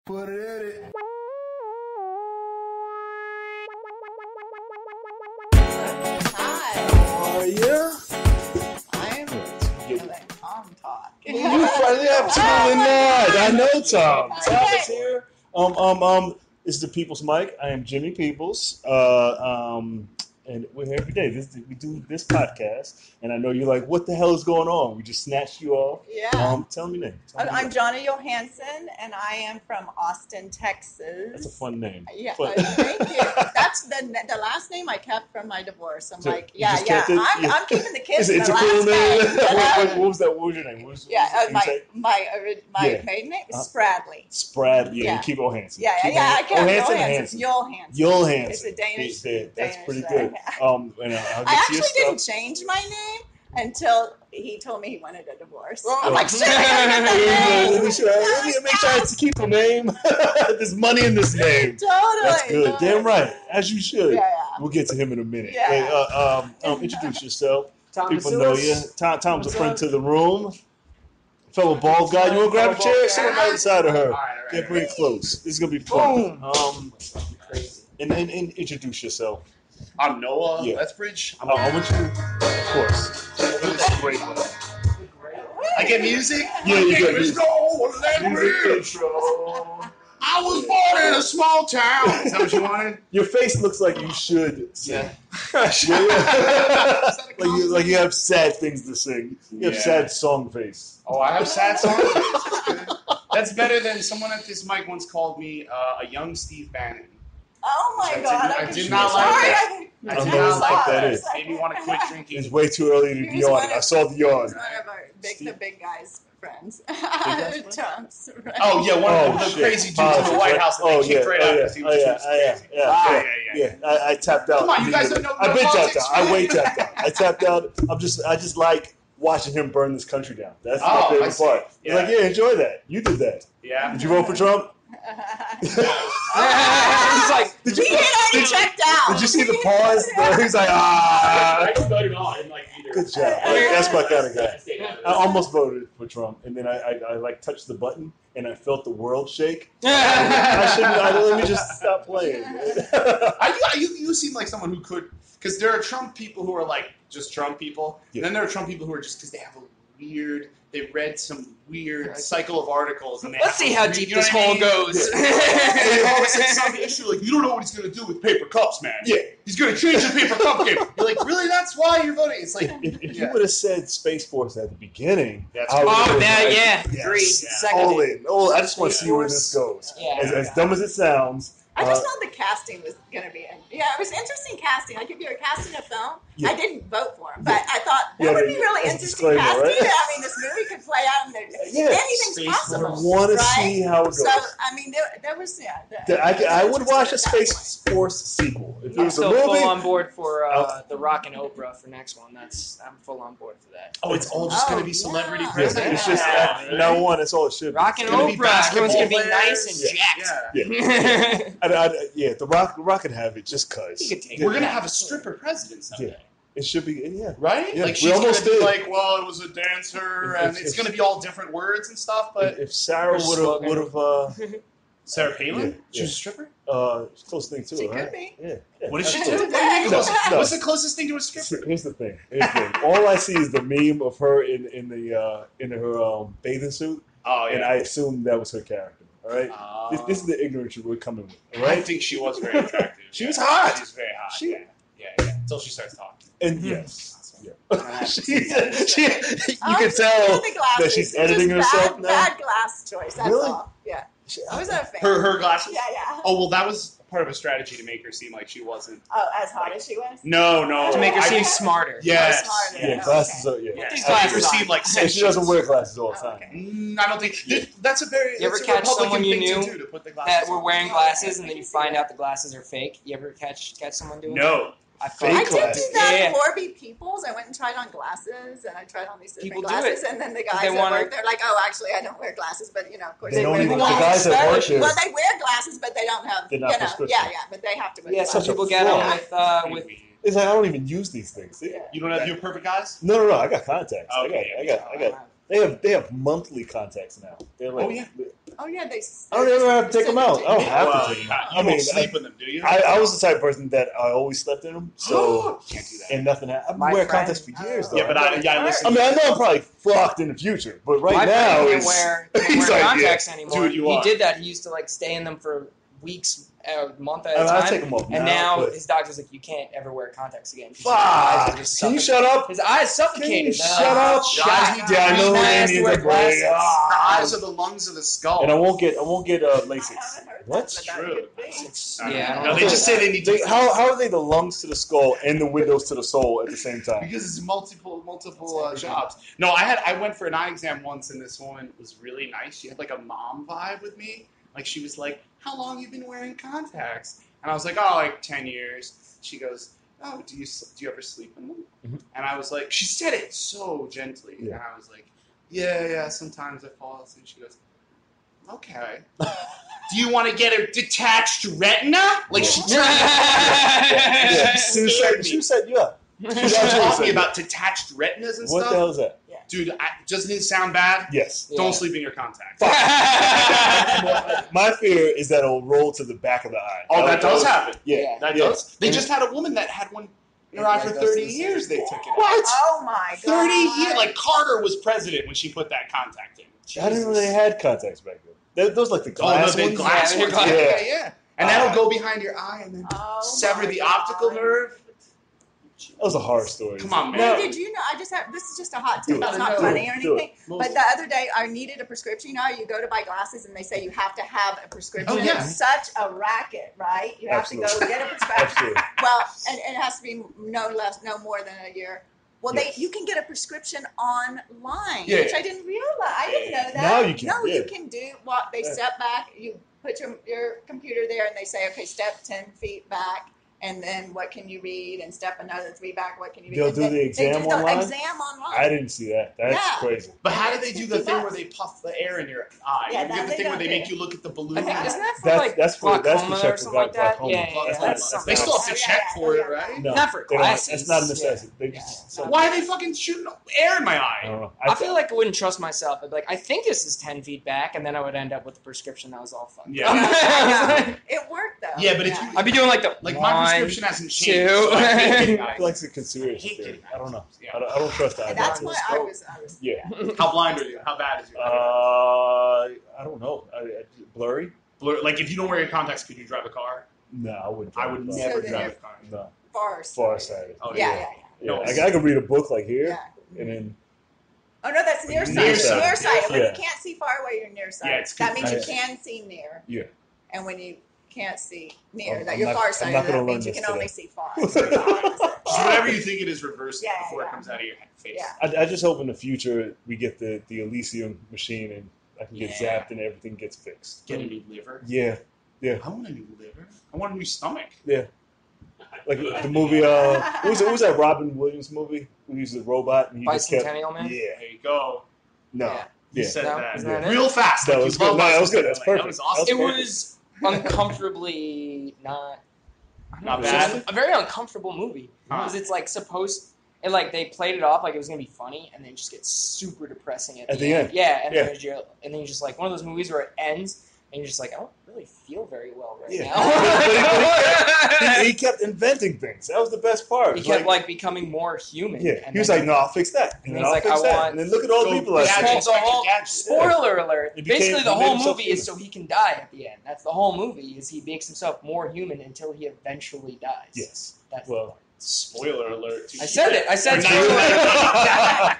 Put it in it. Hi. How are you? I'm like Tom talk. You finally absolutely not. I know Tom. Tom is here. This is the People's Mic. I am Jimmy Peoples. And we're here every day. We do this podcast, and I know you're like, what the hell is going on? We just snatched you off. Yeah. Tell me your name. I'm Jonna Hansen, and I am from Austin, Texas. That's a fun name. Yeah, Fun. Thank you. That's the last name I kept from my divorce. I'm So like, you just kept it? I'm keeping the kids. It's a the cool last name. name. What was your name? My maiden name is Spradley. Sprad, you keep O Hansen. I kept Hansen. Juuls Hansen. Juuls Hansen. It's a Danish. That's pretty Danish good. I actually didn't change my name until he told me he wanted a divorce. I'm like, shit, I gotta get that name. Make sure I keep the name. There's money in this name. Totally. That's good. Damn right. As you should. Yeah. We'll get to him in a minute. Yeah. Introduce yourself. Tom People Decillis. know you. Tom's a friend to the room. Fellow bald guy. You want to grab a chair? Sit on the other side of her. All right. Get pretty close. This is going to be fun. Crazy. And introduce yourself. I'm Noah Yeah. Lethbri. I want you, of course. This is great one. I get music. Yeah, you get music. Noah Music Lethbri. intro. I was born in a small town. Is that what you wanted? Your face looks like you should sing. Yeah. Like you have sad things to sing. You have Yeah. sad song face. Oh, I have sad songs. That's better than someone at this mic once called me a young Steve Bannon. Oh my God! I did not like that. I don't did know not what like that that. is. Made me want to quit drinking. It's way too early to He was yawn. one of- I saw the yawn. He's one of our the big guys' friends. guys' Tom's friend. Oh yeah, one of the shit. crazy dudes in the White House that they kicked right out because he was too crazy. Yeah. I tapped out. Come on, you guys don't know I've been tapped politics, out. I man. way tapped out. I tapped out. I just like watching him burn this country down. That's my Oh, I favorite see. part. He's Yeah. like, enjoy that. You did that. Yeah. Did you vote for Trump? He's like, Did He had already checked out. Did you see the pause? He's like, I just voted on. I didn't like either. Good job. That's my kind of guy. Stayed out of I this. almost voted for Trump, and then I like touched the button, and I felt the world shake. I shouldn't. Let me just stop playing. You seem like someone who could, because there are Trump people who are like just Trump people, Yeah. and then there are Trump people who are just because they have a weird, they read some weird cycle of articles, and they let's have see a how weird- deep you know this what I hole mean? goes. And they all of a sudden some issue like you don't know what he's gonna do with paper cups, man. Yeah. He's gonna change the paper cup game. You're like, really? That's why you're voting? It's like, If you would have said Space Force at the beginning, That's I would've Oh, been that, like, yeah. yes, Agreed. yes, Seconded. all in. Oh, I just want to Space see where Force. this goes. Yeah. As dumb as it sounds. I just thought the casting was going to be, it was interesting casting. Like if you were casting a film, Yeah. I didn't vote for him, but I thought that Yeah, would be really as a interesting disclaimer, casting. right? I mean, this movie could play out and anything's Space possible. I want to right? see how it goes. So, I mean, there was, I would watch a at that point. Space Force sequel. If it I'm was a still movie, full on board for The Rock and Oprah for next one. I'm full on board for that. oh, it's all just gonna be Oh, celebrity yeah. president. it's just Yeah. now one. It's all it should be. Rock and It's gonna be Oprah. Everyone's gonna be basketball nice and players. jacked. Yeah, the Rock could have it just cause. He could take We're gonna have a stripper president someday. It should be. Yeah. Right? Yeah, like we she's gonna almost be did. like, well, it was a dancer, and it's gonna be all different words and stuff. But If Sarah slogan. would have Sarah Palin, Yeah, she was a stripper. close thing to She it, could right? be. Yeah. What did she That's do? what they No, no. What's the closest thing to a stripper? Here's the thing. All I see is the meme of her in her bathing suit, Oh and yeah. I assumed that was her character. All right. This is the ignorance we're coming with. All I right. think she was very attractive. She was hot. She's very hot. She- yeah. Until she starts talking. And yes. Yeah. I have to see you Oh, can she tell did the glasses. that she's It's editing just herself now. Bad glass choice. That's Really? all. Yeah. I was not a fan. Her glasses. Yeah. Oh well, that was part of a strategy to make her seem like she wasn't. Oh, as hot as she was. No. To make her I- seem smarter. Yes. Smarter. Yeah, Yeah, glasses okay. are yeah. Yeah, These to make her glasses seem on. like And sentient. she doesn't wear glasses all the Oh, time. okay. I don't think that's a very. You ever that's a catch Republican someone you thing knew to do, to put the glasses That were on. wearing glasses and then you find out the glasses are fake. You ever catch someone doing that? No. I Fake I thought did glasses. do that Yeah. for Warby Peoples. I went and tried on glasses, and I tried on these different People do glasses, it. and then the They guys at wanna- work, they're like, "Oh, actually, I don't wear glasses," but of course, They don't wear even. The glasses. guys that work here. Well, they wear glasses, but they don't have, They're not prescription. but they have to wear Yeah, some glasses. Such a people get them fraud. with It's like I don't even use these things. Yeah. You don't have your perfect eyes. No. I got contacts. Okay, I got. They have monthly contacts now. They're like, Oh, yeah. Oh yeah, they. I don't ever have to take them out. I don't have to take them out. You don't sleep in them, do you? I was the type of person that I always slept in them, so Can't do that. and nothing happened. I've been My wearing friend- contacts for years, though. Yeah, but listen. I mean, I know I'm probably fucked in the future, but right My now friend it's can't wear like, contacts anymore. Dude, you he are. did that. He used to like stay in them for weeks, a month at a I time. take them off and now, now but- his doctor's like, you can't ever wear contacts again. 'Cause his eyes are Fuck! just Can you suffocating. shut up? His eyes suffocated. Can you They're shut like, up? shut Eyes up. need to Yeah, I know He they has to need wear to break. glasses. The eyes are the lungs of the skull. And I won't get LASIK. What? That's true. Yeah, I don't No, know. they just say they need to. How are they the lungs to the skull and the windows to the soul at the same time? Because it's multiple jobs. No, I went for an eye exam once, and this woman was really nice. She had like a mom vibe with me. Like she was like, "How long you been wearing contacts?" And I was like, "Oh, like 10 years." She goes, "Oh, do you ever sleep in them?" Mm-hmm. And I was like, she said it so gently, Yeah. and I was like, "Yeah, sometimes I fall asleep." She goes, "Okay." Do you want to get a detached retina? Like she turned Yeah. She scared me. She set you up. She was talking about detached retinas and What stuff. the hell is that? Dude, doesn't it sound bad? Yes. Don't sleep in your contacts. My fear is that it'll roll to the back of the eye. Oh, that does happen. Yeah. That yeah. does. They just had a woman that had one in her eye for 30 years. They took it out. What? Oh my god. 30 years? Like Carter was president when she put that contact in. I didn't know they had contacts back then. Those like the Oh, no, glass the ones? glass Yeah, ones. they're Yeah. And that'll go behind your eye and then sever my the God. optical nerve. That was a horror story. Come on, Hey, man. did you know? This is just a hot tip. Do it. That's not Do funny it. or Do anything. But the other day, I needed a prescription. You know, you go to buy glasses and they say you have to have a prescription. Oh, yeah. It's such a racket, right? You have to go get a prescription. Absolutely. Well, and it has to be no more than a year. Well, Yes. you can get a prescription online, Yeah. which I didn't realize. I didn't know that. Now you can, No, yeah. you can do what they step back. You put your computer there, and they say, okay, step 10 feet back. And then what can you read? And step another 3 back. What can you read? They'll And do then the exam they do the online? exam online. I didn't see that. That's Yeah. crazy. But how do they do the thing where they puff the air in your eye? Yeah, you that get the they thing where don't they do. make you look at the balloon. I think, isn't that for That's- like that's for glaucoma check or for something like that? glaucoma. Yeah, That's that's not- something. They still have to Oh, check yeah, for yeah, it, right? No, Not for they don't- glasses. That's not a necessity. They just Why are they fucking shooting air in my I eye? don't know. I feel like I wouldn't trust myself. I'd be like, I think this is 10 feet back, and then I would end up with a prescription that was all fucked. Yeah. Yeah. It worked though. Yeah, but if you I'd be doing like the like my one, prescription hasn't changed. two. So I hate getting I eyes. feel like it's a conspiracy I hate theory. getting I don't know. Yeah. I don't trust that. And that's why I was. Yeah. How blind are you? How bad is your I don't know. Blurry? Blur, like if you don't wear your contacts, could you drive a car? No, I wouldn't. I drive would a car. never So then drive a if- car. No. Farsighted. Farsighted. Yeah. No, I could read a book like here, Yeah. and then Oh no, that's nearsighted. Nearsighted. Nearsighted. When Yeah. you can't see far away, you're nearsighted. Yeah, it's that means you confusing. can see near. Yeah. And when you can't see near, I'm that you're not- farsighted. I'm not gonna That learn means you this can only today. see far. It's the opposite. Just whatever you think it is, reverse it Yeah, before yeah. it comes out of your face. Yeah. I just hope in the future we get the Elysium machine and I can get Yeah. zapped and everything gets fixed. Get a new liver. Yeah. I want a new liver. I want a new stomach. Like the movie, what was that Robin Williams movie? Who was a robot and he just kept. Bicentennial Man? Yeah. There you go. No. Yeah. You Yeah. said No, that. isn't that it? Real fast. That like was you good. love No, that us. was good. That's That perfect. was awesome. It was uncomfortably not. I don't Not know, bad? it was a very uncomfortable movie because it's like supposed. And like they played it off like it was gonna be funny, and then it just gets super depressing at the end. Yeah, and Yeah. then you're just like one of those movies where it ends, and you're just like, I don't really feel very well right Yeah. now. he kept inventing things. That was the best part. He kept like becoming more human. yeah. and He was then- like, no, I'll fix that. And And then he's I'll like, fix I that. want- And then look at all the Go people I gadget. said. It's the whole Gadget. spoiler alert. It became- Basically, the he made whole himself movie is so human. he can die at the end. That's the whole movie. Is he makes himself more human until he eventually dies. Yes. That's Well, Spoiler alert. I said it. I said We're spoiler not-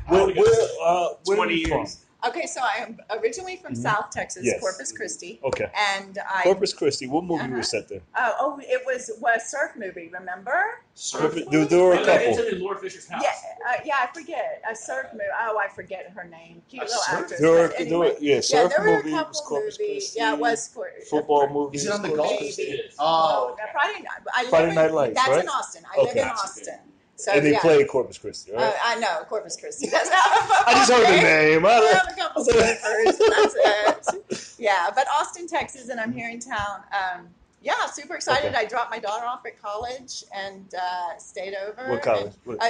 alert. where 20 are you from? years. Okay, so I am originally from South Texas, Yes. Corpus Christi, Okay. and I. Corpus Christi. What movie Uh-huh. was set there? It was a surf movie. Remember? There were a couple. It's in Laura Fisher's house. Yeah, I forget a surf movie. Oh, I forget her name. Cute A little surf? actress. There were, but there were, anyway. yeah, surf there were a movie couple was Corpus movies. Christi. Yeah, it was Football movie. Is it on the Maybe. Gulf? It is. Oh, Friday night. I live Friday in, Night Lights, That's right? in Austin. I live Okay. in Austin. So And they yeah. played Corpus Christi, right? I know Corpus Christi. That's how I just heard the name. I have a couple surfers. That's it. Yeah, but Austin, Texas, and I'm here in town. Yeah, super excited. Okay. I dropped my daughter off at college and stayed over. What college? And,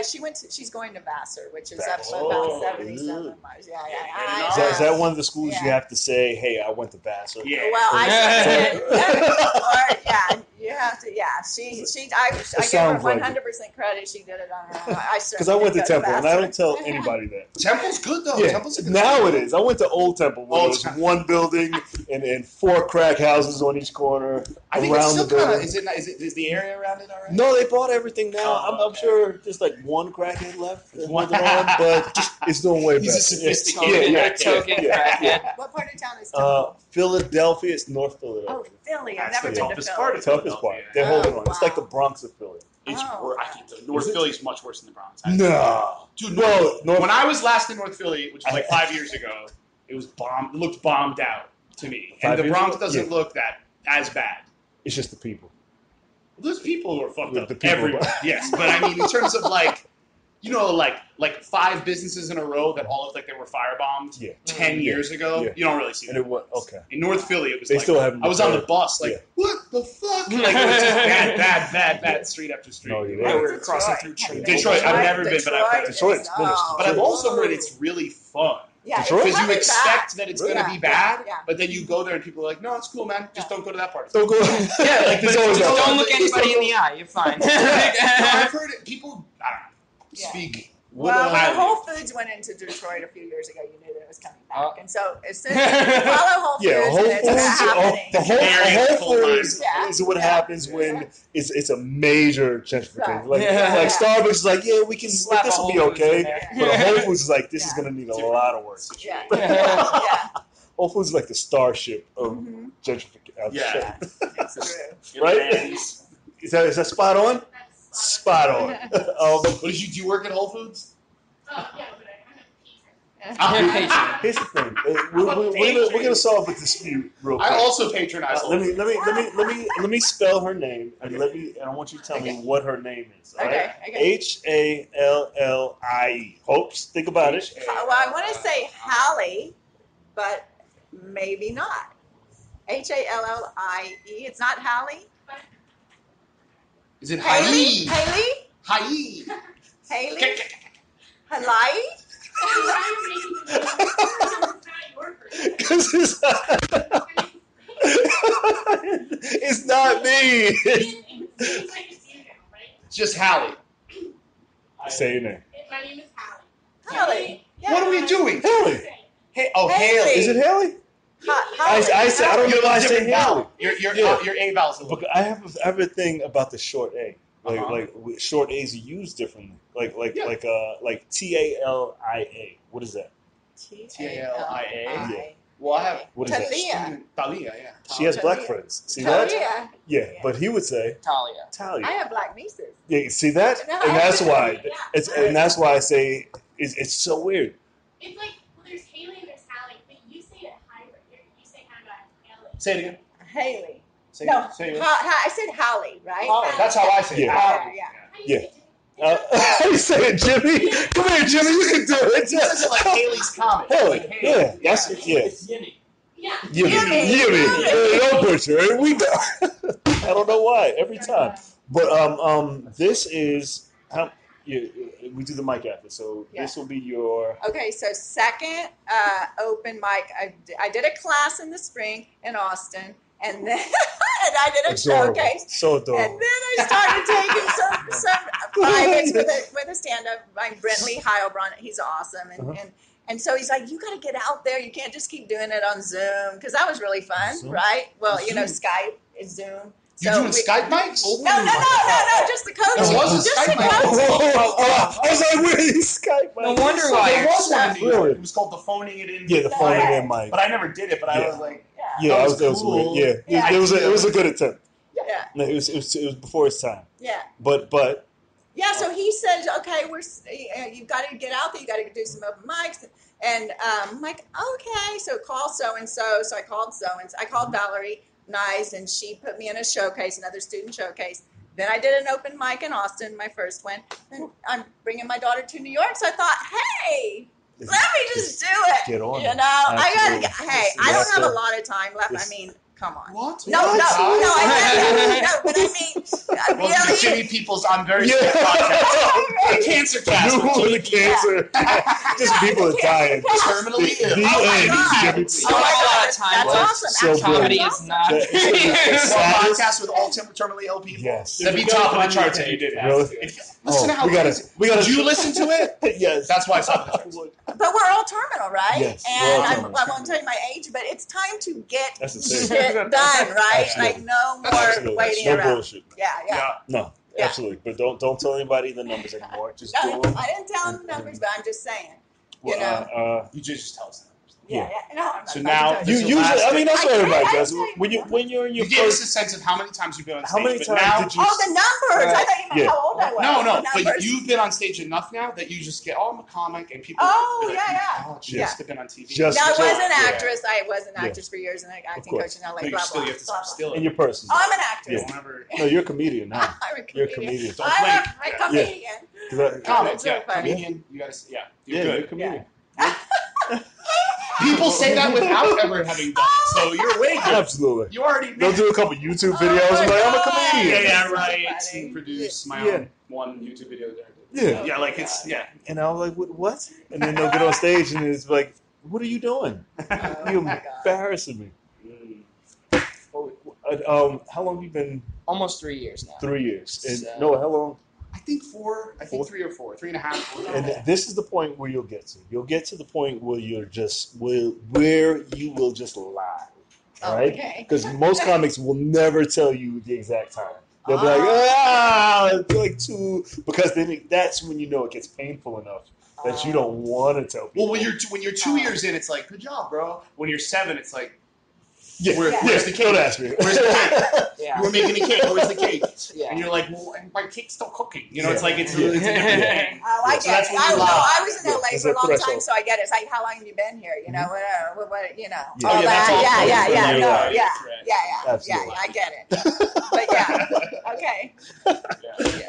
she's going to Vassar, which is up Vassar. about 77 miles. Yeah. Is that one of the schools you have to say, "Hey, I went to Vassar"? Yeah. Well, I said, or yeah, you have to. Yeah, I gave her 100% credit. She did it on her own. Because I went to Temple, and I don't tell anybody that. Temple's good though. Yeah, Temple's a good now school. it is. I went to Old Temple, where there was one building and 4 crack houses on each corner. I think around it's still the building. is the area around it alright? No, they bought everything now. Oh, I'm sure there's like one crackhead left, but it's doing way better. He's a sophisticated token crackhead. What part of town is Temple? Philadelphia. It's North Philadelphia. Oh, Philly. I've That's never the been to toughest Philly. part of Toughest part. Philadelphia. They're holding on. wow. It's like the Bronx of Philly. It's Oh. I think North Philly is much worse than the Bronx. No, Dude, well, when I was last in North Philly, which was like 5 years ago, it was bombed. It looked bombed out to me, 5 and the years Bronx ago? doesn't Yeah. look that as bad. it's just the people. There's people who are fucked up The people- everywhere. Yes, but I mean, in terms of like 5 businesses in a row that all looked like they were firebombed Yeah. 10 years ago, Yeah. you don't really see And that. it was okay. In North Philly, it was They like, still haven't I was on the repaired. bus, like, Yeah. what the fuck? Like, it was just bad, street after street. No, you're Yeah, right. we were crossing Detroit. through Detroit, I've never been, but I've heard Detroit's finished. But I've also heard it's really fun. Yeah, Detroit? it's Because you coming expect back. that it's Really? going to be bad, Yeah. but then you go there and people are like, no, it's cool, man. Just don't go to that party. Don't go. Yeah, like, There's but always just that. Don't look anybody in the eye. You're fine. No, I've heard it. People, I don't know, Yeah. speak. Well, I- when Whole Foods went into Detroit a few years ago, you knew that it was coming back. Oh. And so as soon as you follow Whole Foods, Yeah, Whole and it's Foods. happening. The Whole Foods Yeah. is what happens when it's a major gentrification. Right. Like Yeah. Starbucks is like, yeah, we can. Slap This a will be Whole Foods in okay. there. But a Whole Foods is like, this is Yeah. going to need a lot of work. Yeah. Yeah. Yeah. Whole Foods is like the starship of Mhm. gentrification. Yeah. It's true. Right? Is that spot on? Spot on. What did you do? You work at Whole Foods? Oh, yeah, but I'm a patron. Patron. Here's the thing. We're gonna solve a dispute real quick. I also patronize Whole Foods. Let me spell her name and I want you to tell me what her name is. All right? Okay. Hallie. Hopes. Think about it. Well, I want to say Hallie, but maybe not. Hallie. It's not Hallie. Is it Haley? Haley? Haley? Haley? Haley? Hallie? Because it's not me. Just Hallie. Say your name. My name is Hallie. Hallie. Yeah. What are we doing? Haley. Hey, oh, Haley. Haley. Is it Haley? Hallie. I don't know why I say Different vowel. Haley. Your A vowel's a little But I have a thing about the short A. Uh-huh. Like short A's are used differently. Like TALIA. What is that? Talia. Well, I have. What is that? Talia. Talia, yeah. She has black Talia. friends. See that? Talia. Yeah, but he would say Talia. Talia. I have black nieces. Yeah, see that? No. And that's why. Yeah. And that's why I say it's so weird. It's like, well, there's Haley and there's Hallie, but you say it hybrid. You say kind of Haley. Say it again. Haley. Say No, say it. I said Hallie, right? Holly. That's how I say it. Yeah. Holly. Yeah. How do Yeah. you say it? You say it, Jimmy. Come here, Jimmy. You can do it. He says it like Haley's Comet. Haley. Like Yeah, that's it. Yeah. Yeah. Yimmy. Don't butcher it. We know. I don't know why. Every time. But this is how we do the mic after. So Yeah. this will be your. Okay, so second open mic. I did a class in the spring in Austin, and then and I did a Adorable. showcase. So adorable. And then I started taking some privates with a stand-up by Brentley Heilbronn. He's awesome. And so he's like, you got to get out there. You can't just keep doing it on Zoom. Because that was really fun, Zoom? right? Well, Zoom. Skype is Zoom. You doing Skype mics? No, just the coaching. There was a Just Skype the mic. coaching. I was like, where are these Skype mics? No wonder why. There was one in New York. Really? It was called the phoning it in. Yeah, the phone Yeah. in mic. But I never did it. But I Yeah. was like, Yeah, That was that was cool. weird. Yeah, Yeah. It was a good attempt. Yeah, No, it was before its time. yeah. But Yeah, so he says, okay, you've got to get out there. You got to do some open mics. And I'm like, okay, so call so-and-so. So I called so-and-so. I called Valerie Nyes, and she put me in a showcase, another student showcase. Then I did an open mic in Austin, my first one. And I'm bringing my daughter to New York, so I thought, hey, let me just do it. Get on You it. know, I Absolutely. got to, hey, I don't have a lot of time left. I mean, Come on. What? No, What? I no, but I mean, Well, really? Jimmy People's on very sick podcast. Cancer cast. with New Jimmy the cancer. Just people are dying. Terminally The ill. end. God. Jimmy. We don't have a lot of time That's left. awesome. So Actually, Comedy that's is not. That- it's One saddest- podcast with all terminally ill people. Yes. That'd be top of the charts if you did it. Really? Listen to how we gotta. crazy. We gotta. Did you listen to it? Yes. That's why it's top of the charts. But we're all terminal, right? Yes, we're And all I terminal. won't tell you my age, but it's time to get That's the thing. shit done, right? Absolutely. Like no more Absolutely. waiting No around. bullshit. Yeah. No. Yeah. Absolutely. But don't tell anybody the numbers anymore. Just do No, them. I didn't tell them the numbers, but I'm just saying. You Well, know. You just tell us that. Yeah. No, I'm not So about now to tell You This is usually. last I mean, that's what I everybody can't does. tell you When you're in your You gave us first. a sense of how many times you've been on stage. How many but times now, did you? Oh, the numbers! I thought you meant Yeah. how old I was. No, The but numbers. you've been on stage enough now that you just get, I'm a comic, and people. Oh, be like, yeah. Oh, she's Yeah. been on TV. Just- No, I was an Yeah. actress. I was an Yeah. actress for years and acting Of coach in LA. But you Blah still blah. you have to blah, still. In your person. blah. Oh, I'm an actress. Don't ever. No, you're a comedian now. I'm a You're a comedian. comedian. I'm a Yeah. comedian. Comics, so yeah. funny. Comedian, you guys, yeah. Yeah, You're you're a good. comedian. People say that without ever having done it, so you're way good. Absolutely. You already They'll do a couple YouTube videos. Oh I'm my like, I'm a God. comedian. Yeah, So right. funny. To produce my Yeah. own one YouTube video that I Yeah. did. Yeah, like it's, yeah. And I was like, what? And then they'll get on stage and it's like, what are you doing? Oh You're my God. embarrassing me. How long have you been? Almost 3 years now. 3 years. And So- no, how long? I think 4. I think Four? 3 or 4. 3.5. 4. And this is the point where you'll get to. You'll get to the point where you're just where you will just lie. All right? Okay. Because most comics will never tell you the exact time. They'll be like, it's like 2, because then that's when you know it gets painful enough that you don't want to tell people. Well, when you're 2 years in, it's like, good job, bro. When you're 7, it's like, yeah, where's the cake? Don't ask me. Where's the cake? Yeah. You were making a cake. Where's the cake? Yeah. And you're like, well, my cake's still cooking. You know, it's Yeah. like it's Yeah. a different thing. Oh, I So get that's it. when you I lie. was in LA It's for a a long time, threshold. so I get it. It's like, how long have you been here? You know, what you know, Yeah. all Oh, yeah, that's all that. cool. Yeah, You're no, right. yeah, That's right. yeah, Absolutely. I get it. But yeah, okay.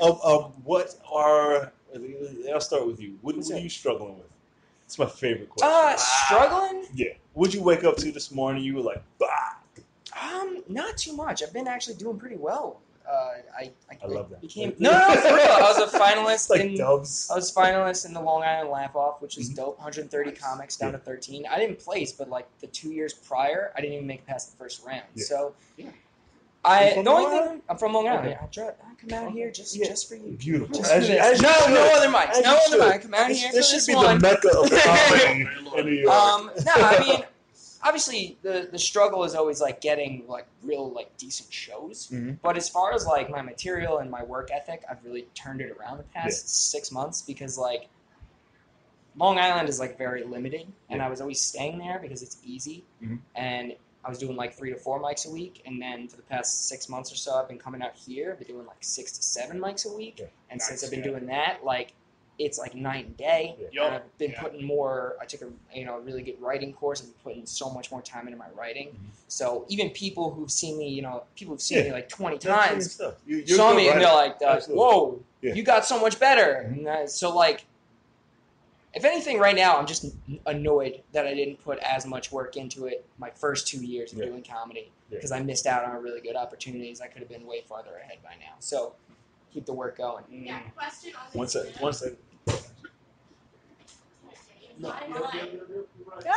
Yeah. What are? I'll start with you. What are you struggling with? It's my favorite question. Struggling? Yeah. What'd you wake up to this morning? You were like, bah. Not too much. I've been actually doing pretty well. I love that. Became, no, for real. I was a finalist It's like in. Dubs. I was finalist in the Long Island Laugh Off, which is Mhm. dope. 130 comics down to 13. I didn't place, but like the 2 years prior, I didn't even make it past the first round. Yeah. So, Yeah. You from the only Long thing Island? I'm from Long Island. Okay. Yeah, I come out here just for you. Beautiful. Just As for you- this. as you no should. other mics. As No you other should. mics. I come out here for This this should be one. the mecca of comedy in New York. No, I mean, obviously the struggle is always like getting like real like decent shows. Mhm. But as far as like my material and my work ethic, I've really turned it around the past 6 months because like Long Island is like very limited, and I was always staying there because it's easy, Mhm. and I was doing like 3 to 4 mics a week, and then for the past 6 months or so, I've been coming out here. I've been doing like 6 to 7 mics a week, Yeah. and Nice, since I've been yeah. doing that, like it's like night and day. Yeah. Yup. And I've been Yeah. putting more. I took a really good writing course and putting so much more time into my writing. Mhm. So even people who've seen me, people who've seen Yeah. me like 20 That's funny times stuff. You're saw good me and writer. they're like, Absolutely. "Whoa, Yeah. you got so much better." Mhm. And so like, if anything, right now I'm just annoyed that I didn't put as much work into it my first 2 years of Yeah. doing comedy Yeah. because I missed out on really good opportunities. I could have been way farther ahead by now. So keep the work going. Yeah, question on One this. second. One second. No, my mind. Yeah.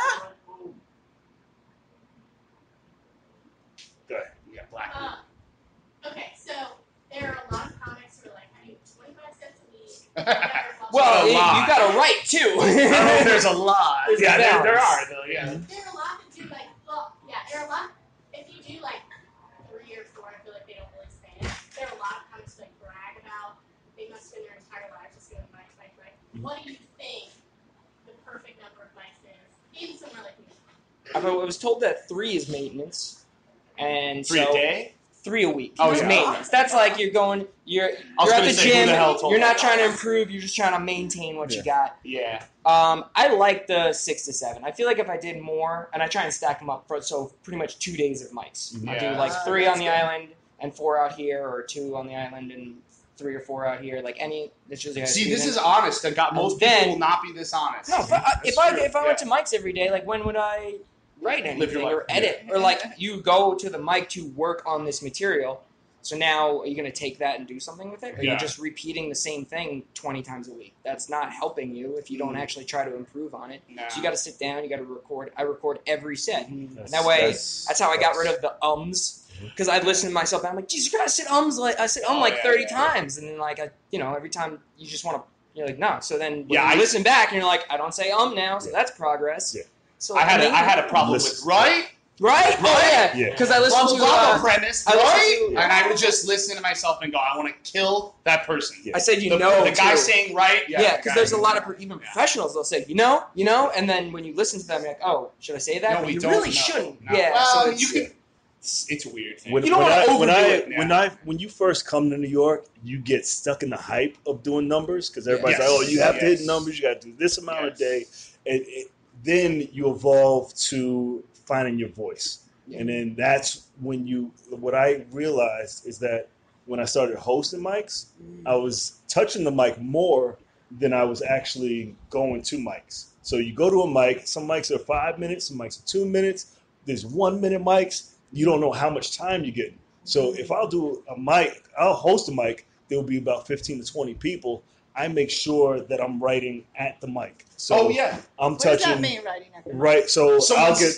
Go ahead. You got black. Okay, so there are a lot of comics who are like, I need 25 cents a week. Well, A you lot. got to write too. I don't know if there's a lot. There's a Yeah, there balance. are though. Yeah. There are a lot that do like, well, yeah, there are a lot. If you do like 3 or 4, I feel like they don't really stand. There are a lot of comics who like brag about they must spend their entire lives just going mic. What do you think the perfect number of mics is in somewhere like New York? I was told that 3 is maintenance, and 3 so a day? 3 a week. Oh, is yeah. maintenance. That's like you're I was at gonna the say, who gym. the hell told You're you not that? trying to improve. You're just trying to maintain what you got. Yeah. I like the 6 to 7. I feel like if I did more, and I try and stack them up for so pretty much 2 days of mics. I do Yeah. like 3 that's on the good. island and 4 out here, or 2 on the island and 3 or 4 out here. Like any. That's usually how I See, squeeze this in. is honest. Most Then- people will not be this honest. No, but if That's I true. if I went to mics every day, like when would I write Live anything your or life. edit. Or like you go to the mic to work on this material. So now are you going to take that and do something with it? Or Yeah. you're just repeating the same thing 20 times a week? That's not helping you if you don't actually try to improve on it. Nah. So you got to sit down. You got to record. I record every set. Mhm. And that way, that's how I got rid of the ums. Because I'd listen to myself and I'm like, geez, you gotta sit ums like I sit like 30 times, and then like every time you just want to, you're like no. So then when you listen back and you're like, I don't say now, so that's progress. Yeah. So I had a problem with right. Oh yeah, because I listened to Apprentice, and I would just listen to myself and go, I want to kill that person. Yeah. I said the guy saying right. Yeah, because there's a lot of even professionals. They'll say you know, and then when you listen to them, you're like, oh, should I say that? No, but we you don't really know. shouldn't. No. Yeah, Well, so you can. It's a weird thing. When you first come to New York, you get stuck in the hype of doing numbers because everybody's like, "Oh, you have to hit numbers. You got to do this amount a day," and then you evolve to finding your voice, and then that's when you. What I realized is that when I started hosting mics, I was touching the mic more than I was actually going to mics. So you go to a mic. Some mics are 5 minutes. Some mics are 2 minutes. There's 1 minute mics. You don't know how much time you get. So if I'll do a mic, I'll host a mic, there will be about 15 to 20 people. I make sure that I'm writing at the mic. So I'm what touching. does that mean, writing at the mic? Right. So I'll get.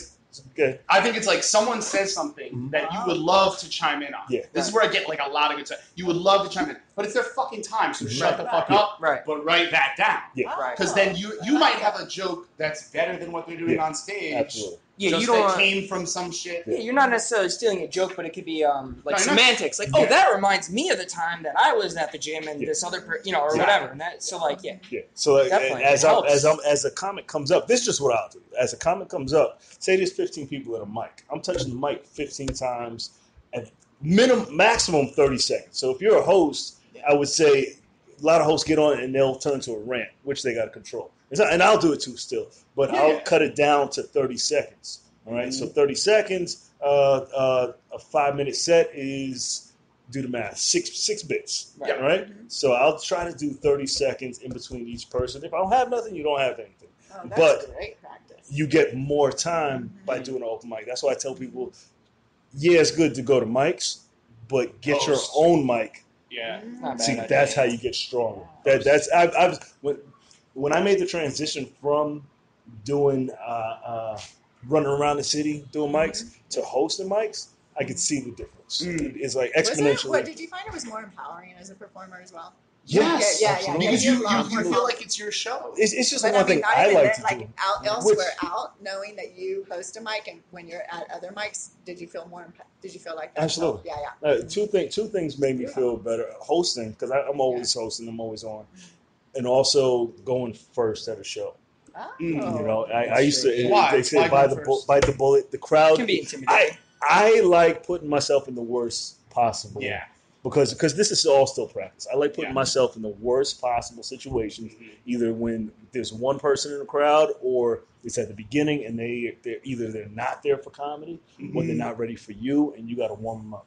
Okay. I think it's like someone says something that you would love to chime in on. Yeah. This is where I get like a lot of good stuff. You would love to chime in, but it's their fucking time, so shut the fuck up. Right. But write that down. Yeah. Right. Because then you might have a joke that's better than what they're doing on stage. Absolutely. Yeah, just you don't. that came from some shit. Yeah, you're not necessarily stealing a joke, but it could be like No, semantics. Like, oh, that reminds me of the time that I was at the gym and this other, or whatever. And that, so like, yeah. So like, Definitely. as a comment comes up, this is just what I'll do. As a comment comes up, say there's 15 people at a mic. I'm touching the mic 15 times at maximum 30 seconds. So if you're a host, I would say a lot of hosts get on and they'll turn to a rant, which they got to control. And I'll do it too still, but I'll cut it down to 30 seconds. All right, so 30 seconds, a 5 minute set is, do the math, six bits. Right? So I'll try to do 30 seconds in between each person. If I don't have nothing, you don't have anything. Oh, that's But great practice. you get more time by doing an open mic. That's why I tell people, it's good to go to mics, but get your own mic. Yeah. Not See, bad that's idea. how you get stronger. When I made the transition from doing running around the city doing mics to hosting mics, I could see the difference. It's like exponentially. Did you find it was more empowering as a performer as well? Yes. Yeah. Absolutely. Because you more feel like it's your show. It's just But one thing not I even like there, to do. Elsewhere out, knowing that you host a mic, and when you're at other mics, did you feel Did you feel like that? Absolutely. Yeah. Two things made me feel better. Hosting, because I'm always hosting, I'm always on, and also going first at a show. Oh. You know, I used to. Why? They say Why bite go the first? bite the bullet. The crowd It can be intimidating. I like putting myself in the worst possible. Yeah. Because this is all still practice. I like putting myself in the worst possible situations, either when there's one person in the crowd or it's at the beginning and they're not there for comedy or they're not ready for you and you got to warm them up.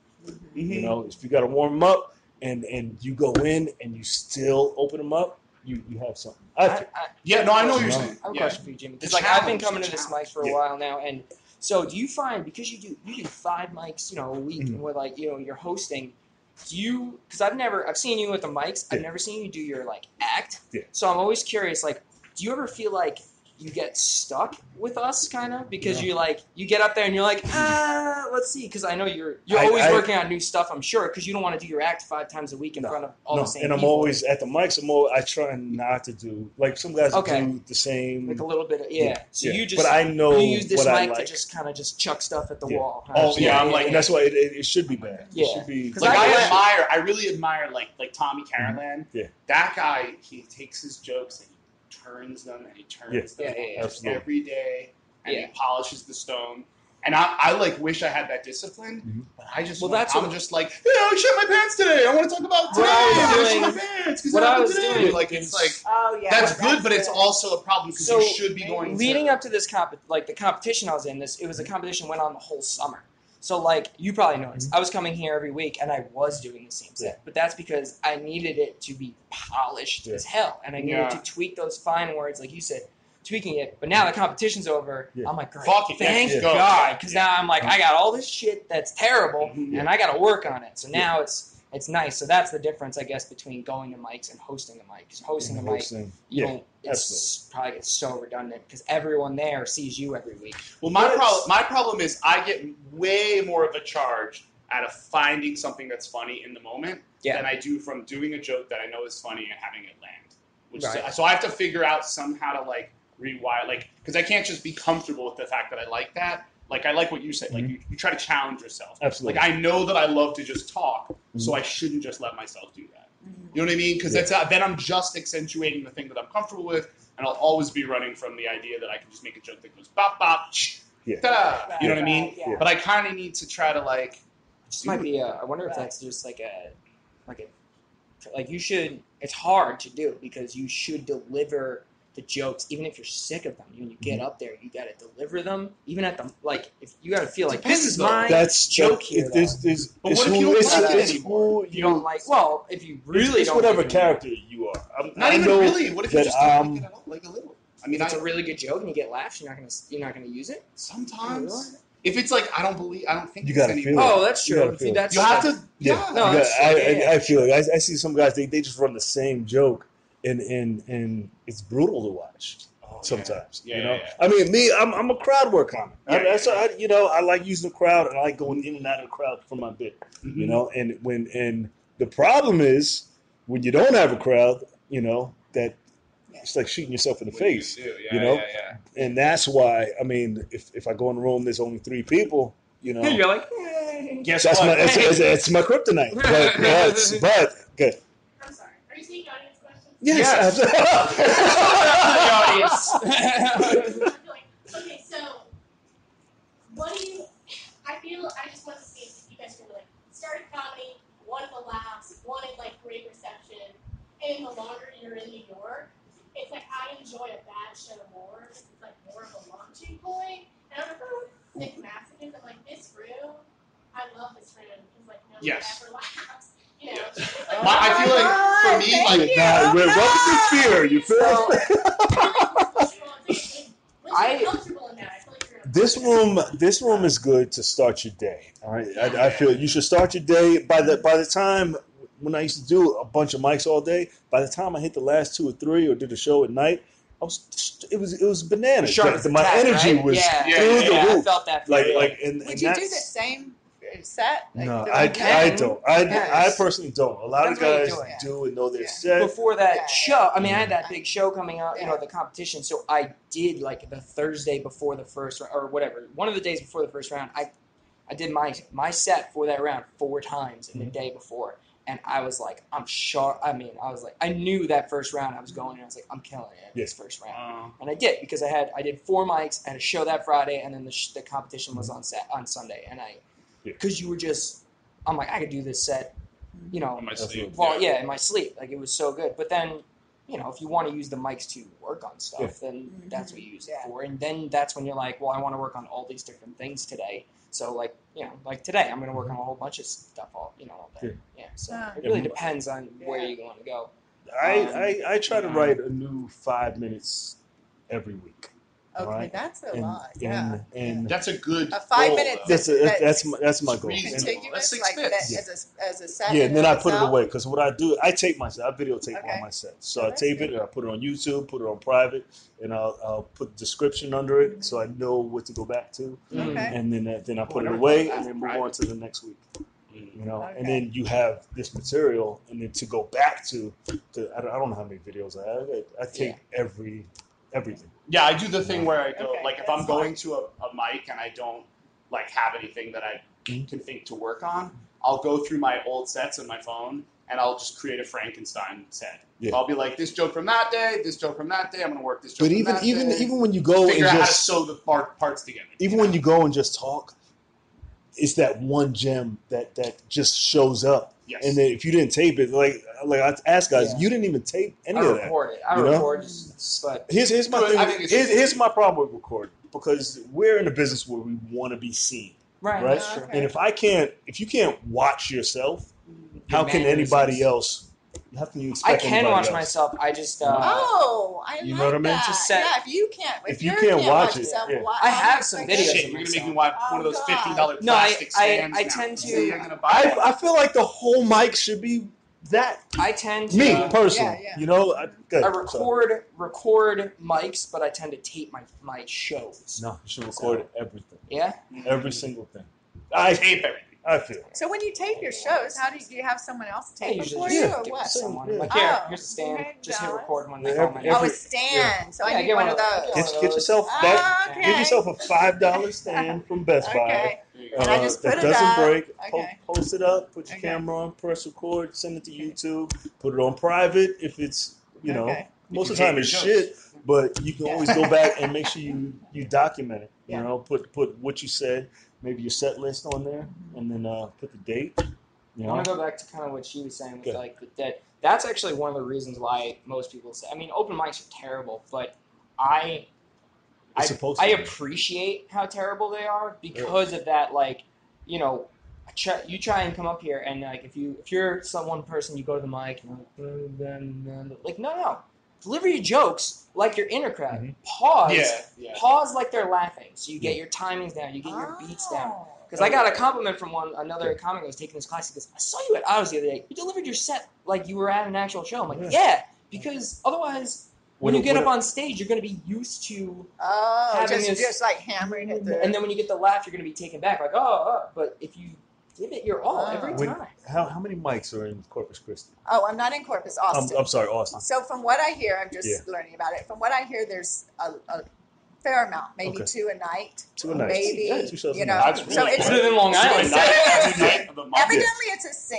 You know, if you got to warm them up and you go in and you still open them up, you have something. I know what you're saying. I have a question for you, Jimmy. Because It's I've been challenge, coming it's to this challenge. mic for a while now, and so do you find, because you do 5 mics, a week, and with you're hosting, because I've seen you with the mics, I've never seen you do your act. Yeah. So I'm always curious, do you ever feel like you get stuck with us, kind of, because you get up there and you're like, let's see, because I know you're always working on new stuff, I'm sure, because you don't want to do your act 5 times a week in front of all the same and I'm people. always at the mics. I try not to do some guys do the same, a little bit of So you just, but I know you use this what mic I like. to just kind of just chuck stuff at the wall. I'm like, and that's why it should be bad. Yeah. It should be. I really admire like Tommy Carolan. Yeah. That guy, he takes his jokes and he turns them and he turns them every day and he polishes the stone. And I wish I had that discipline, but I just I'm just like, I shit my pants today. I want to talk about today. I shit my pants because I was doing it's like that's good, but it's also a problem because you should be going. Leading up to this the competition I was in, it was a competition went on the whole summer. So you probably noticed, I was coming here every week and I was doing the same set, but that's because I needed it to be polished as hell, and I needed to tweak those fine words, like you said. tweaking it. But now the competition's over. Yeah. I'm like, great, Fuck it, thank let's go. God, because now I'm like, I got all this shit that's terrible, and I got to work on it. So now it's nice. So that's the difference, I guess, between going to mics and hosting a mic. Because hosting a mic, you don't. It's probably gets so redundant because everyone there sees you every week. Well, my problem is I get way more of a charge out of finding something that's funny in the moment than I do from doing a joke that I know is funny and having it land. So I have to figure out somehow to like rewire, like, because I can't just be comfortable with the fact that I like that. Like, I like what you said. Like, you try to challenge yourself. Absolutely. Like, I know that I love to just talk, so I shouldn't just let myself do that. You know what I mean? Because then I'm just accentuating the thing that I'm comfortable with, and I'll always be running from the idea that I can just make a joke that goes bop, bop, ta-da. You know what I mean? Yeah. But I kind of need to try to, like... This might be I wonder if that's just like you should, it's hard to do because you should deliver the jokes, even if you're sick of them. When you get up there, you got to deliver them. Even at the, like, if you got to feel like, this is my joke here. But what if you don't like it anymore? You don't like, well, if you really it's don't whatever like it character you are. Not even really. What if you just don't like it at all? Like a little. I mean, if it's a really good joke and you get laughs, you're not gonna use it? Sometimes. If it's like, I don't think you it's gotta any feel it. Oh, that's true. You That's you have to. Yeah. No, that's true. I feel it. I see some guys, they just run the same joke, and it's brutal to watch. Sometimes, you know. Yeah. I mean, I'm a crowd work comic. I like using the crowd, and I like going in and out of the crowd for my bit. You know, and the problem is when you don't have a crowd, you know, that it's like shooting yourself in the face. You know, and that's why. I mean, if I go in a room, there's only 3 people. You know, you're like, guess that's what? it's my kryptonite. But good. I'm sorry. Are you taking audience questions? Yes. Okay, so what do you? I just want to see if you guys can like started comedy, wanted the laughs, wanted like great reception, and the longer you're in New York, it's like I enjoy a bad show more because it's like more of a launching point. And I'm like, 6 messages. I'm like, this room, I love this room because like no one ever laughs. You know, I feel like for me, like we're welcome to fear. You feel This room is good to start your day. All right, I feel you should start your day by the time when I used to do a bunch of mics all day. By the time I hit the last 2 or 3 or did a show at night, it was bananas. My energy was through the roof. I felt that. Would you do the same set? No, I don't. I personally don't. A lot of guys do and know their set. Before that show, I mean, I had that big show coming out, you know, the competition. So I did like the Thursday before the first round, or whatever, one of the days before the first round. I did my set for that round 4 times in the day before. And I was like, I'm sharp. I mean, I was like, I knew that first round I was going, and I was like, I'm killing it this first round. And I did because I did 4 mics, I had a show that Friday, and then the competition was on Sunday. And because you were just, I'm like, I could do this set, you know, in my sleep. Well, in my sleep. Like, it was so good. But then, you know, if you want to use the mics to work on stuff, then that's what you use it for. And then that's when you're like, well, I want to work on all these different things today. So, like, you know, like today, I'm going to work on a whole bunch of stuff all day. Yeah. So it really depends on where you want to go. I try to write a new 5 minutes every week. Okay, right? That's a lot. And that's a good a 5 goal, minutes. That's my goal. Contiguous, like as a set. Yeah, and then I put it away because what I do, I tape my set. I videotape all my sets. So I tape it and I put it on YouTube, put it on private, and I'll put the description under it so I know what to go back to. Okay. And then I put it away and then move on to the next week. You know, and then you have this material, and then to go back to I don't know how many videos I have. I tape everything. Yeah, I do the thing where I go, like, if I'm going to a mic and I don't, like, have anything that I can think to work on, I'll go through my old sets on my phone, and I'll just create a Frankenstein set. Yeah. So I'll be like, this joke from that day, this joke from that day, I'm going to work this joke from that day. But even when you go figure and out just... how to sew the parts together. Even when you go and just talk, it's that one gem that just shows up. Yes. And then if you didn't tape it, like I asked guys, you didn't even tape any of that. I record, but here's my thing. Here's my problem with recording, because we're in a business where we want to be seen, right? That's true. And if you can't watch yourself, how can anybody else, How can you I expect can anybody watch else? myself. I just I You like know what I mean? that. Just set- Yeah, if you can't, If you you can't watch it, yourself, yeah. I have some videos Shit, of you're gonna myself. make me watch one of those God. $15 No, plastic stands. I now. tend See, to. you're gonna buy one. I feel like the whole mic should be that. I tend to. Me personally, Yeah. you know, good. I record mics, but I tend to tape my shows. No, you should record everything, Yeah. every single thing. I tape everything. I feel. So when you tape your shows, how do you have someone else I tape it usually for just you, give or it to what? someone. Yeah. Like Oh, here's the stand. okay, Just hit balance. record when they Yeah, call my every- name. Oh, a stand. So I Yeah, need get one one of of those. those. Get yourself Ah, that. okay. Give yourself a $5 stand from Best Buy. Okay. And I just put that it doesn't up. break. Okay. Post it up. Put your Okay. camera on. Press record. Send it to YouTube. Put it on private if it's Okay. most of the time it's shit. But you can always go back and make sure you document it. Yeah. You know, put what you said, maybe your set list on there, and then put the date. You I know, want to go back to kind of what she was saying with Good. like the dead. That's actually one of the reasons why most people say. I mean, open mics are terrible, but I It's supposed to I be. appreciate how terrible they are because of that. Like, you know, you try and come up here and like if you're one person, you go to the mic and like no, deliver your jokes like you're in a crowd. Mhm. Pause. Yeah. Pause like they're laughing, so you get your timings down, you get your beats down. Oh. Because I got a compliment from another comic that was taking this class. He goes, "I saw you at Oz the other day. You delivered your set like you were at an actual show." I'm like, "Yeah," because otherwise, when you get up on stage, you're going to be used to Oh, having this- just like hammering it through. and then when you get the laugh, you're going to be taken back, like, oh. But if you give it your all every When- time, how many mics are in Corpus Christi? Oh, I'm not in Corpus, Austin. I'm sorry, Austin. So from what I hear, I'm just Yeah. learning about it. From what I hear, there's a fair amount, maybe Okay. 2 a night. 2 a night. Maybe, Yeah, 2 shows a you night. know. That's So really it's better than Long Island. evidently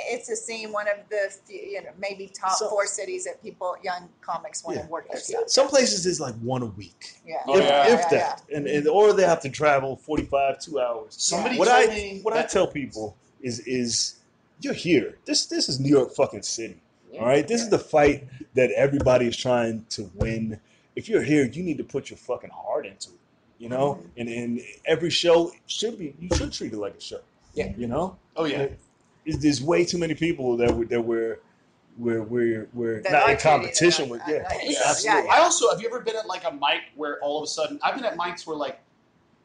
it's a scene. One of the few, maybe top So- 4 cities that young comics want to work their stuff. Some places is like one a week. Yeah. Oh, yeah. If that. And or they have to travel 45, 2 hours. Somebody What told I me what I tell people is you're here. This is New York fucking city. Yeah. All right? This is the fight that everybody is trying to win. If you're here, you need to put your fucking heart into it. You know? And every show you should treat it like a show. Yeah. You know? Oh yeah. There's way too many people that we're That not are in competition treated with. like- Yeah, yeah, absolutely. I also have you ever been at like a mic where all of a sudden I've been at mics where like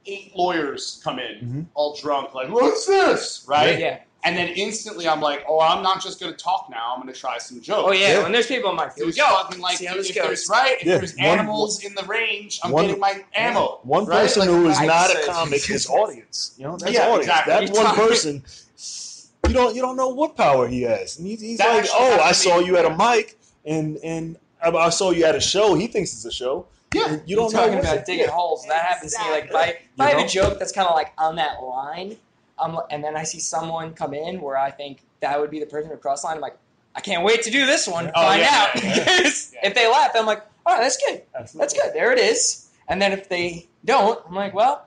8 lawyers come in Mhm. all drunk like what's this right yeah. and then instantly I'm like oh I'm not just gonna talk now I'm gonna try some jokes. Oh yeah. Yeah. When there's people, I'm like, here we There's go. fucking like See how if this there's goes. if Yeah. there's One- animals in the range I'm one- getting my ammo. One right? person Like, who is I not said- a comic is audience. You know, that's Yeah, audience. exactly. That You're one talking- person, you don't know what power he has. And he's That like, actually oh, happened I to saw me. you at a mic, and I saw you at a show. He thinks it's a show. Yeah. And you You're don't know talking what about it- digging yeah. holes. That happens to me. Like if I You have know? a joke that's kind of like on that line, and then I see someone come in where I think that would be the person across the line. I'm like, I can't wait to do this one. Yeah. Oh, Find yeah, out. yeah, yeah. Because Yeah. if they laugh, I'm like, all right, that's good. Absolutely. That's good. There it is. And then if they don't, I'm like, well,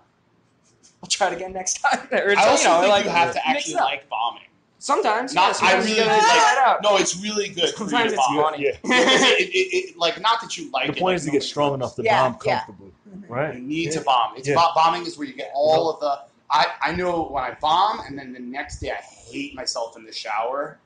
I'll try it again next time. Or it's, I also think like, you have to mix actually it up. like bombing. Sometimes. Not- yeah, sometimes I you really gotta like- try it out. No, it's really good for you Sometimes to it's bomb. funny. Yeah. It like not that you like The it. point like, is to get strong enough to Yeah, bomb yeah. comfortably, right? You need to Yeah. bomb. It's Yeah. bombing is where you get all of the. I know when I bomb, and then the next day I hate myself in the shower.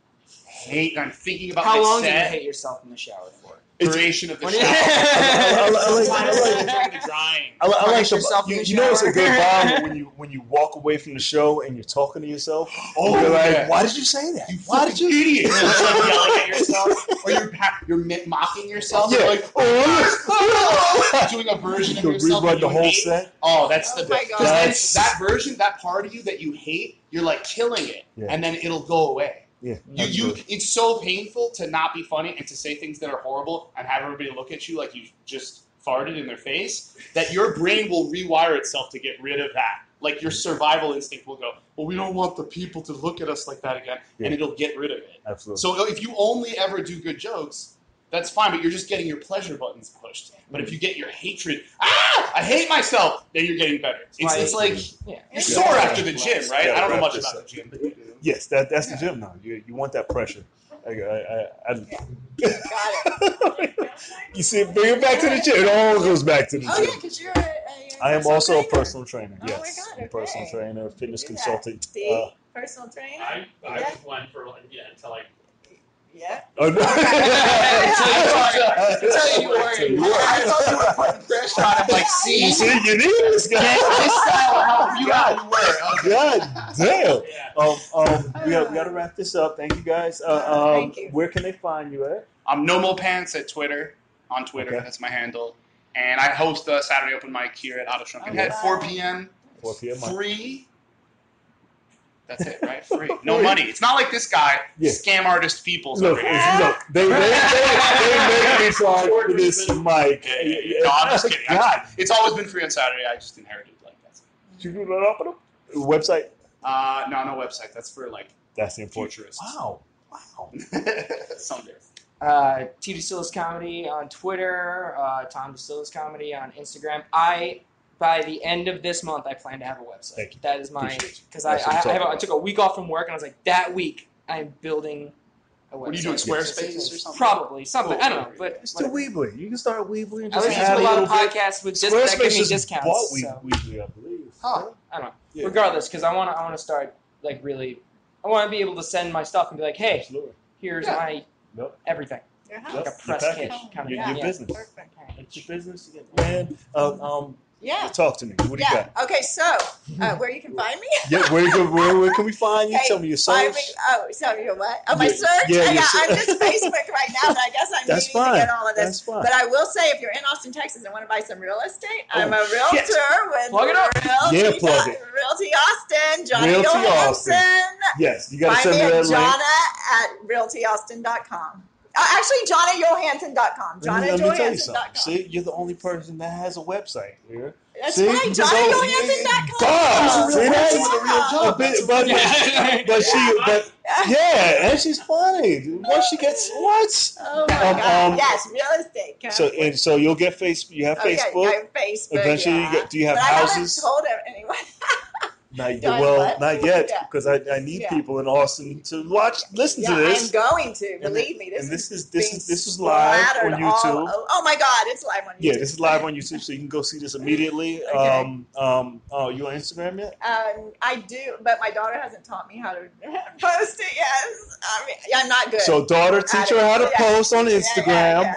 I'm thinking about How my long do you set. hate yourself in the shower for? Duration of the When shower. you- I like- Sometimes I like- it's during the drying. I like Punish the, yourself in you, the you know it's a shower. good bomb when you walk away from the show and you're talking to yourself. Oh, you're like, yeah. why did you say that? You Why fucking did you? idiot! You're just like yelling at yourself, or you're mocking yourself. Yeah. You're like, oh, doing a version of You yourself. rewrite that the you whole hate. set. Oh, that's Oh the my best. God. That's- That version, that part of you that you hate, you're like killing it, Yeah. and then it'll go away. Yeah, You, absolutely. it's so painful to not be funny and to say things that are horrible and have everybody look at you like you just farted in their face that your brain will rewire itself to get rid of that. Like your survival instinct will go, well, we don't want the people to look at us like that again, and Yeah. it'll get rid of it. Absolutely. So if you only ever do good jokes, that's fine, but you're just getting your pleasure buttons pushed. But if you get your hatred, I hate myself, then you're getting better. It's like Yeah. you're sore after the gym, right? Yeah, I don't know wrap much this about up. the gym, but you do. Yes, that's the gym now. You want that pressure. Got it. You see, bring it back to the gym. It all goes back to the Oh yeah, gym. because you're I am personal also a trainer. personal trainer. Oh my Yes, God, I'm a personal okay. trainer, fitness Do that. consultant. See? Personal trainer. I Yeah. just went for until I Yeah. Oh, no. I thought you were putting pressure on him, like, see, You see, you need this guy. this style will help you out. You were. God damn. We got to wrap this up. Thank you guys. Thank you. Where can they find you at? I'm No More Pants at Twitter. On Twitter, Okay. that's my handle. And I host a Saturday open mic here at Auto Shrunken Head, 4 p.m. 4 p.m. Free. That's it, right? Free. No money. It's not like this guy, scam artist peoples Look, over here. they make me charge for this mic. No, I'm just kidding. God. It's always been free on Saturday. I just inherited it like that. Did you do that up on them? Website? No website. That's for like That's the important. futurists. Wow. Someday. T Decillis Comedy on Twitter, Tom Decillis Comedy on Instagram. By the end of this month, I plan to have a website. Thank you. That is my, because That's what I'm talking I about. took a week off from work and I was like, that week I'm building a website. What are you doing, Squarespace or something? Probably something. I don't know, but It's the Weebly. You can start a Weebly and I just listen to add a lot of little bit. podcasts with that give Squarespace me just discounts. bought So. Weebly, I believe. Huh. I don't know. Yeah. Regardless, because I want to start like really. I want to be able to send my stuff and be like, hey, Absolutely. here's my Yep. everything. Your Like house. a press Your kit package. kind of Your thing. business. Perfect. It's your business, man. Yeah. Talk to me. What do you got? Okay, so where you can find me? Yeah, where can we find you? Okay, Tell me your find search. me. Oh, so your what? Oh, my Yeah, search? yeah, your I'm search. just Facebook right now, but I guess I'm That's needing to fine. get all of this. That's fine. But I will say, if you're in Austin, Texas, and want to buy some real estate, I'm a shit. realtor with Plug it up. Realty, Plug it. Realty Austin, Johnny Realty Hansen. Austin. Yes, you got to Find send me me at that link. Jonna@realtyaustin.com. Actually, JonnaJohansson.com. Let me tell you something. JonnaJohansson.com. See, you're the only person that has a website here. That's See? right, So- JonnaJohansson.com. Boss, see that? Yeah. But yeah, and she's funny. Once she gets what? Oh my God! Yes, real estate. So you'll get Facebook. You have Facebook. I have Facebook. Eventually, yeah. do you have but houses? I haven't told him anyone. Not, Do I well, what? not yet, Yeah. because I need people in Austin to listen to this. I'm going to. Believe me, This is live on YouTube. Oh my God, it's live on YouTube. Yeah, this is live on YouTube, so you can go see this immediately. Okay. You on Instagram yet? I do, but my daughter hasn't taught me how to post it yet. I'm not good. So, daughter, teach her how to post on Instagram.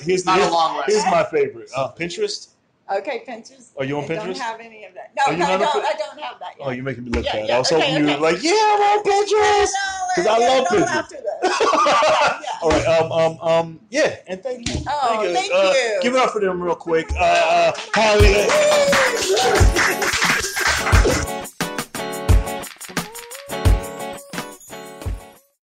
Here's Not a long here's lesson. my favorite. Pinterest. Okay, Pinterest. Are you on I Pinterest? don't have any of that. Are No, you I not on don't. I don't have that yet. Oh, you're making me look Yeah, bad. yeah, I was hoping okay, you were okay. like, yeah, I'm on Pinterest. Because I love Pinterest. After this. All right. Yeah, and thank you. Oh, thank you. Give it up for them real quick. Holly.